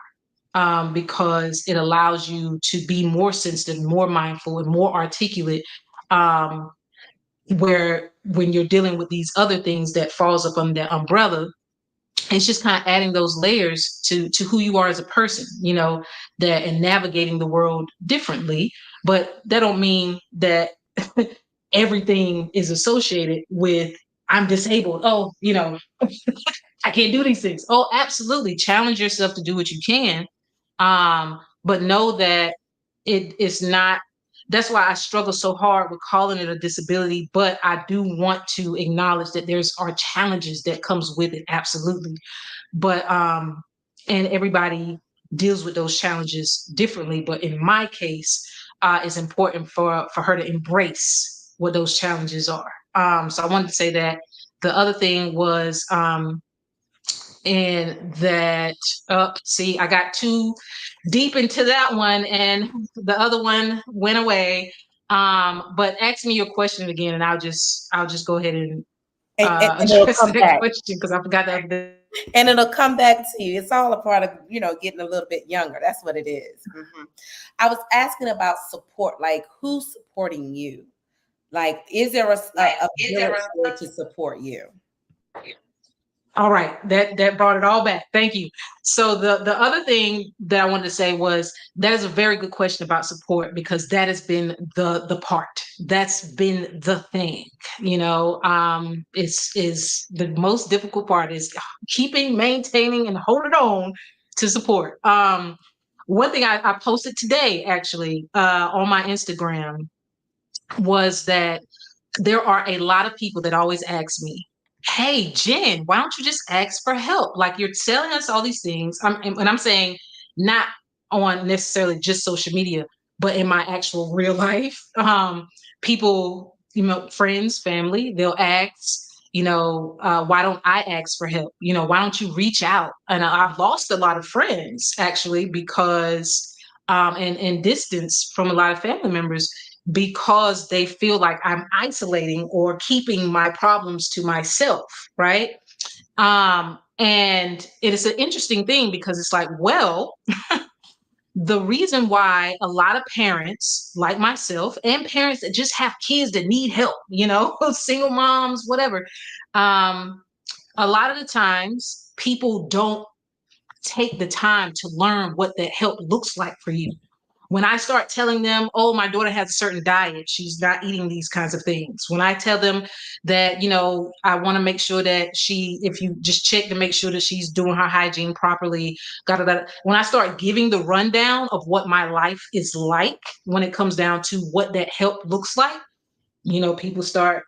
because it allows you to be more sensitive, more mindful, and more articulate. Um, where when you're dealing with these other things that falls up under that umbrella, it's just kind of adding those layers to who you are as a person, that and navigating the world differently. But that don't mean that everything is associated with I'm disabled. Oh, I can't do these things. Oh, absolutely. Challenge yourself to do what you can. But know that it's not. That's why I struggle so hard with calling it a disability. But I do want to acknowledge that there's are challenges that comes with it. Absolutely. But and everybody deals with those challenges differently. But in my case, it's important for her to embrace what those challenges are. So I wanted to say that. The other thing was and that see, I got too deep into that one and the other one went away. But ask me your question again and I'll just go ahead and And it'll address come that back. question because I forgot that. And it'll come back to you. It's all a part of, getting a little bit younger. That's what it is. Mm-hmm. I was asking about support, like who's supporting you? Like, is there a village there to support you? All right, that brought it all back. Thank you. So the other thing that I wanted to say was that is a very good question about support because that has been the part. That's been the thing. Is the most difficult part is keeping, maintaining, and holding on to support. One thing I posted today actually on my Instagram was that there are a lot of people that always ask me, hey, Jen, why don't you just ask for help? Like you're telling us all these things. And I'm saying not on necessarily just social media, but in my actual real life. People, friends, family, they'll ask, why don't I ask for help? Why don't you reach out? And I've lost a lot of friends actually because, and distance from a lot of family members because they feel like I'm isolating or keeping my problems to myself, right? And it is an interesting thing because it's like, well, the reason why a lot of parents like myself and parents that just have kids that need help, single moms, whatever, a lot of the times people don't take the time to learn what that help looks like for you. When I start telling them, oh, my daughter has a certain diet, she's not eating these kinds of things. When I tell them that, I want to make sure that if you just check to make sure that she's doing her hygiene properly, when I start giving the rundown of what my life is like when it comes down to what that help looks like, people start,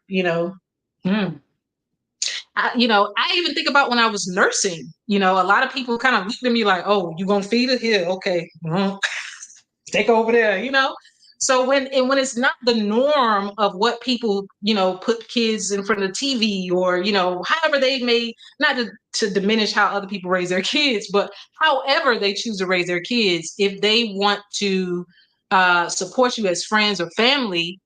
I even think about when I was nursing, a lot of people kind of looked at me like, oh, you gonna feed her here? Okay. Take over there, So when it's not the norm of what people, put kids in front of the TV, or, however they may, not to diminish how other people raise their kids, but however they choose to raise their kids, if they want to support you as friends or family,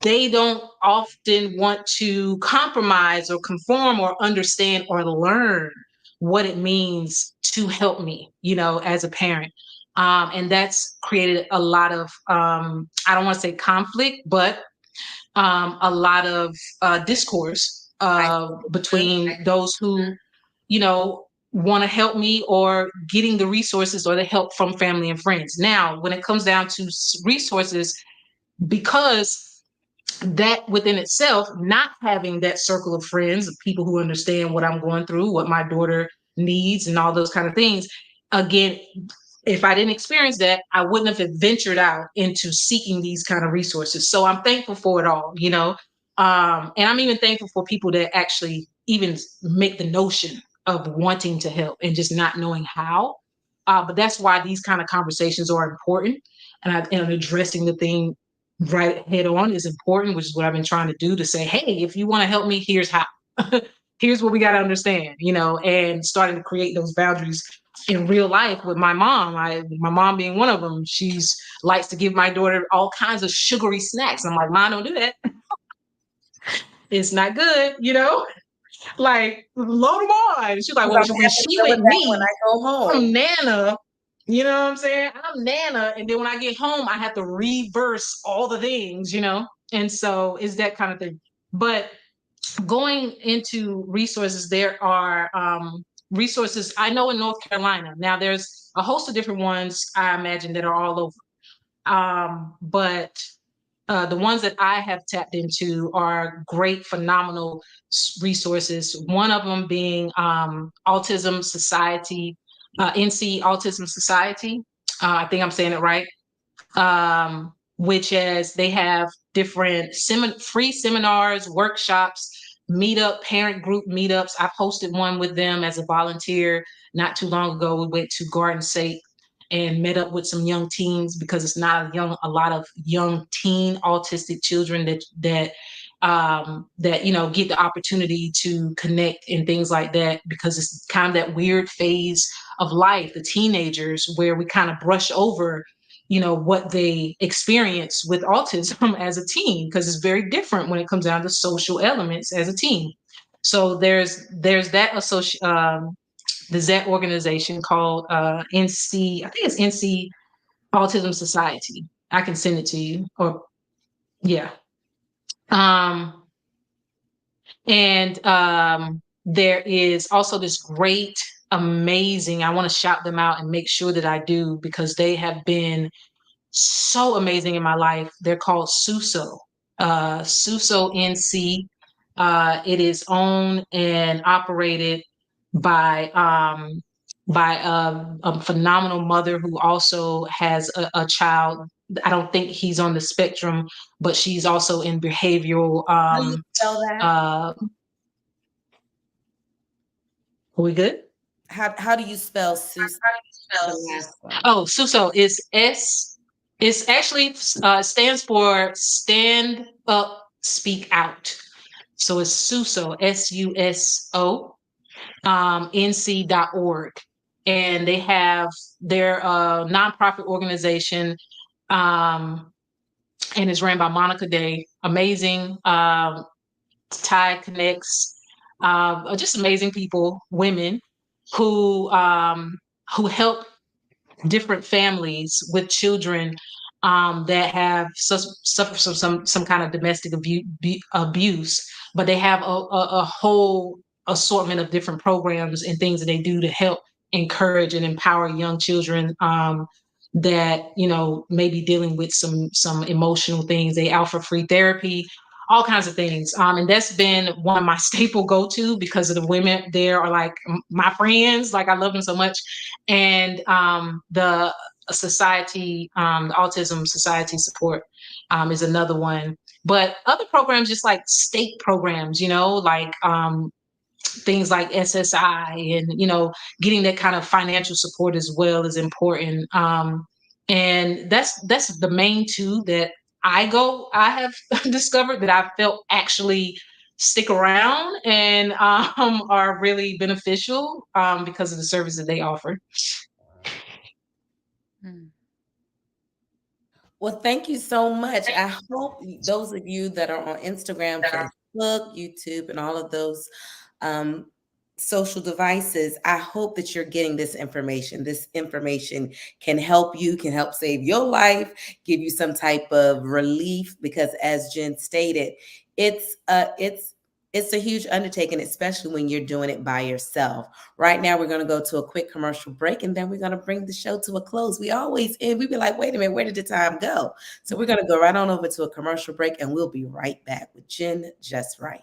they don't often want to compromise or conform or understand or learn what it means to help me, as a parent. And that's created a lot of, I don't want to say conflict, but a lot of discourse between those who, want to help me, or getting the resources or the help from family and friends. Now, when it comes down to resources, because that within itself, not having that circle of friends, people who understand what I'm going through, what my daughter needs, and all those kind of things. Again, if I didn't experience that, I wouldn't have ventured out into seeking these kind of resources. So I'm thankful for it all, and I'm even thankful for people that actually even make the notion of wanting to help and just not knowing how. But that's why these kind of conversations are important, and addressing the thing right head on is important, which is what I've been trying to do, to say, hey, if you want to help me, here's how. Here's what we got to understand, and starting to create those boundaries in real life with my mom. My mom being one of them, she's likes to give my daughter all kinds of sugary snacks. I'm like, Mom, don't do that. It's not good, like, load them on. She's like, well, when she with me, when I go home, I'm Nana. You know what I'm saying? I'm Nana. And then when I get home, I have to reverse all the things, And so it's that kind of thing. But going into resources, there are resources I know in North Carolina. Now, there's a host of different ones, I imagine, that are all over. But the ones that I have tapped into are great, phenomenal resources. One of them being Autism Society, NC Autism Society. I think I'm saying it right. Which is, they have different free seminars, workshops, parent group meetups. I've hosted one with them as a volunteer not too long ago. We went to Garden State and met up with some young teens, because it's not a lot of young teen autistic children that get the opportunity to connect and things like that, because it's kind of that weird phase of life, the teenagers, where we kind of brush over what they experience with autism as a teen, because it's very different when it comes down to social elements as a teen. So there's that organization called NC, I think it's NC Autism Society. I can send it to you. Or yeah. And there is also this great, amazing, I want to shout them out and make sure that I do, because they have been so amazing in my life. They're called SUSO, SUSO NC. It is owned and operated by a phenomenal mother who also has a child. I don't think he's on the spectrum, but she's also in behavioral. How do you spell that? Are we good? How do you spell Suso? Oh, SUSO is S. It's actually stands for Stand Up, Speak Out. So it's SUSO, SUSO, NC.org. And they have their nonprofit organization, and it's ran by Monica Day. Amazing. Tide Connects, just amazing people, women who help different families with children that have suffered some kind of domestic abuse, but they have a whole assortment of different programs and things that they do to help encourage and empower young children that may be dealing with some emotional things. They offer free therapy, all kinds of things. And that's been one of my staple go-to, because of the women there are like my friends. Like, I love them so much. And the society, the Autism Society support is another one. But other programs, just like state programs, like things like SSI, and, getting that kind of financial support as well is important. And that's the main two that I have discovered that I felt actually stick around and are really beneficial because of the service that they offer. Well, thank you so much. I hope those of you that are on Instagram, Facebook, YouTube, and all of those um, social devices, I hope that you're getting this information. This information can help you, can help save your life, give you some type of relief, because as Jen stated, it's a huge undertaking, especially when you're doing it by yourself. Right now, we're going to go to a quick commercial break, and then we're going to bring the show to a close. We always end, we be like, wait a minute, where did the time go? So we're going to go right on over to a commercial break, and we'll be right back with Jen Just Right.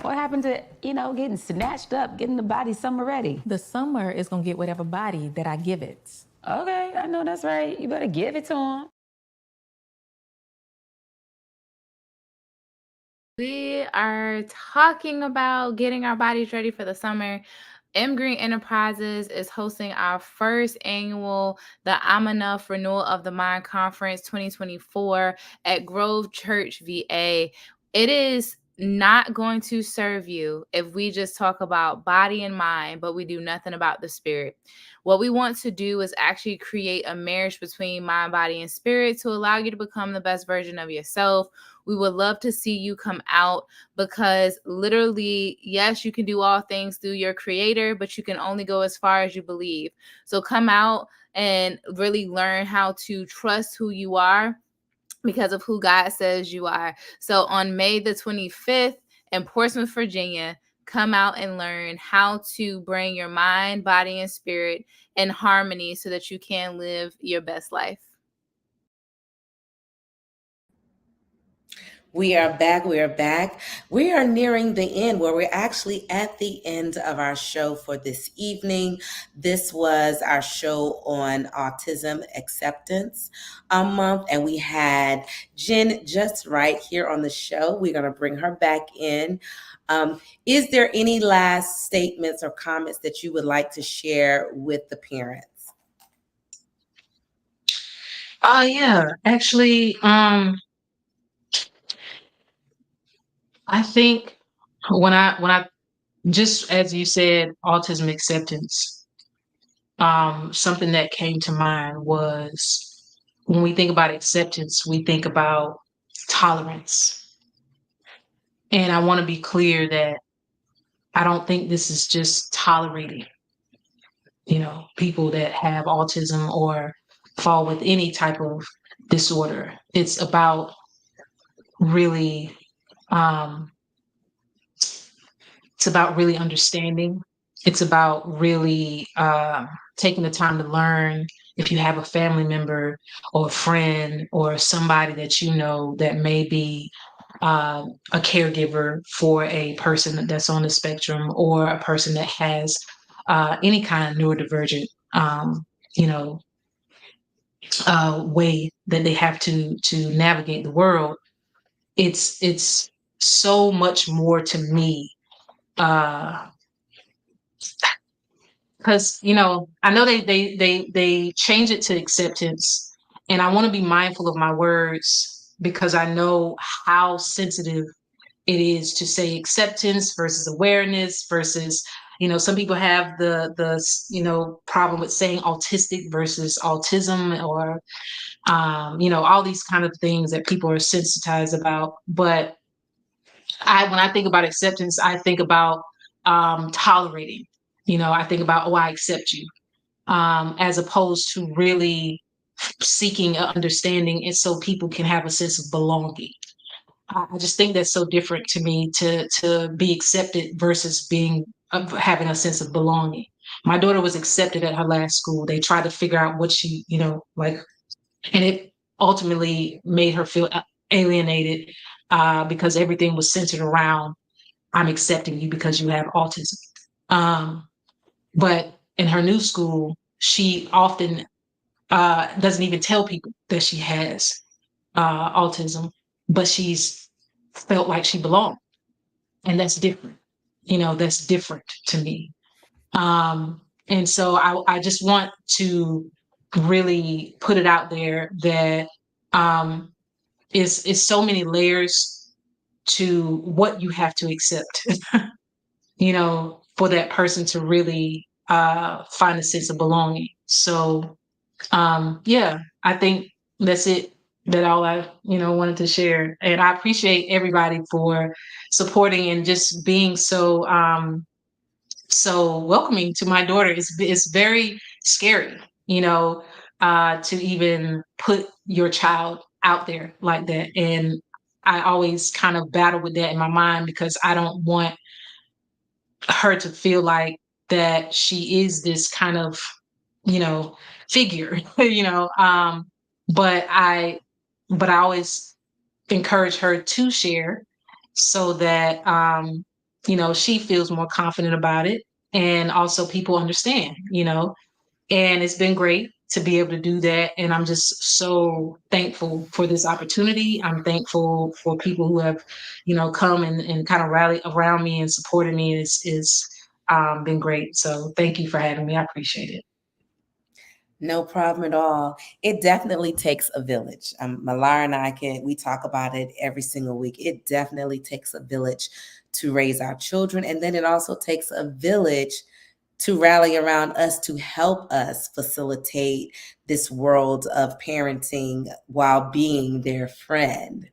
What happened to, getting snatched up, getting the body summer ready? The summer is going to get whatever body that I give it. Okay, I know that's right. You better give it to him. We are talking about getting our bodies ready for the summer. M Green Enterprises is hosting our first annual The I'm Enough Renewal of the Mind Conference 2024 at Grove Church, VA. It is not going to serve you if we just talk about body and mind, but we do nothing about the spirit. What we want to do is actually create a marriage between mind, body, and spirit to allow you to become the best version of yourself. We would love to see you come out, because literally, yes, you can do all things through your creator, but you can only go as far as you believe. So come out and really learn how to trust who you are because of who God says you are. So on May the 25th in Portsmouth, Virginia, come out and learn how to bring your mind, body, and spirit in harmony so that you can live your best life. We are back. We are back. We are nearing the end, where we're actually at the end of our show for this evening. This was our show on Autism Acceptance Month, and we had Jen Just Right here on the show. We're going to bring her back in. Is there any last statements or comments that you would like to share with the parents? Yeah, actually, I think when I just as you said, autism acceptance, something that came to mind was when we think about acceptance, we think about tolerance. And I want to be clear that I don't think this is just tolerating, people that have autism or fall with any type of disorder. It's about really um, it's about really understanding. It's about really taking the time to learn. If you have a family member or a friend or somebody that you know that may be a caregiver for a person that's on the spectrum, or a person that has any kind of neurodivergent, you know, way that they have to navigate the world. It's so much more to me, because I know they change it to acceptance, and I want to be mindful of my words, because I know how sensitive it is to say acceptance versus awareness versus, some people have the problem with saying autistic versus autism, or all these kind of things that people are sensitized about. But when I think about acceptance, I think about tolerating. I think about, oh, I accept you, as opposed to really seeking an understanding, and so people can have a sense of belonging. I just think that's so different to me, to be accepted versus being having a sense of belonging. My daughter was accepted at her last school. They tried to figure out what she, like, and it ultimately made her feel alienated, because everything was centered around, I'm accepting you because you have autism. But in her new school, she often doesn't even tell people that she has autism, but she's felt like she belonged. And that's different. That's different to me. And so I just want to really put it out there that is so many layers to what you have to accept, for that person to really find a sense of belonging. So yeah, I think that's it. That all I, wanted to share. And I appreciate everybody for supporting and just being so welcoming to my daughter. It's very scary, to even put your child out there like that. And I always kind of battle with that in my mind because I don't want her to feel like that she is this kind of, you know, figure, but I always encourage her to share so that she feels more confident about it, and also people understand, and it's been great to be able to do that, and I'm just so thankful for this opportunity. I'm thankful for people who have come and kind of rally around me and supported me. Is been great, so thank you for having me. I appreciate it. No problem at all. It definitely takes a village. Malara and I we talk about it every single week. It definitely takes a village to raise our children. And then it also takes a village to rally around us to help us facilitate this world of parenting while being their friend.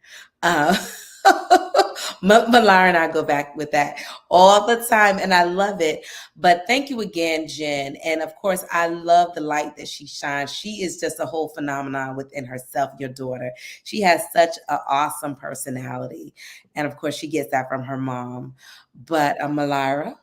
Malara and I go back with that all the time, and I love it. But thank you again, Jen. And of course, I love the light that she shines. She is just a whole phenomenon within herself, your daughter. She has such an awesome personality. And of course, she gets that from her mom. But Malara?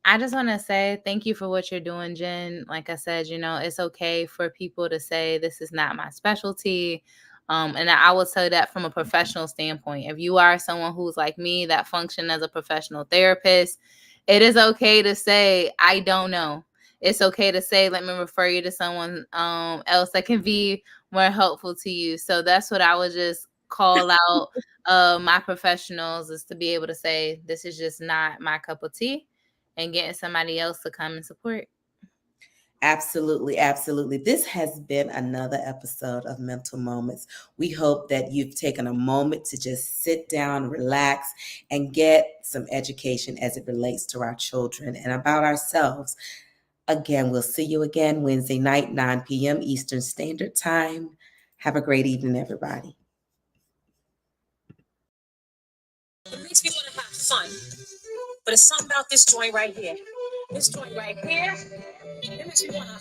I just want to say thank you for what you're doing, Jen. Like I said, it's okay for people to say this is not my specialty. And I will tell you that from a professional standpoint. If you are someone who's like me that function as a professional therapist, it is okay to say, I don't know. It's okay to say, let me refer you to someone else that can be more helpful to you. So that's what I would just call out my professionals, is to be able to say, this is just not my cup of tea, and getting somebody else to come and support. Absolutely, absolutely. This has been another episode of Mental Moments. We hope that you've taken a moment to just sit down, relax, and get some education as it relates to our children and about ourselves. Again, we'll see you again Wednesday night, 9 p.m. Eastern Standard Time. Have a great evening, everybody. It makes me want to have fun. But it's something about this joint right here. This joint right here, it makes me want to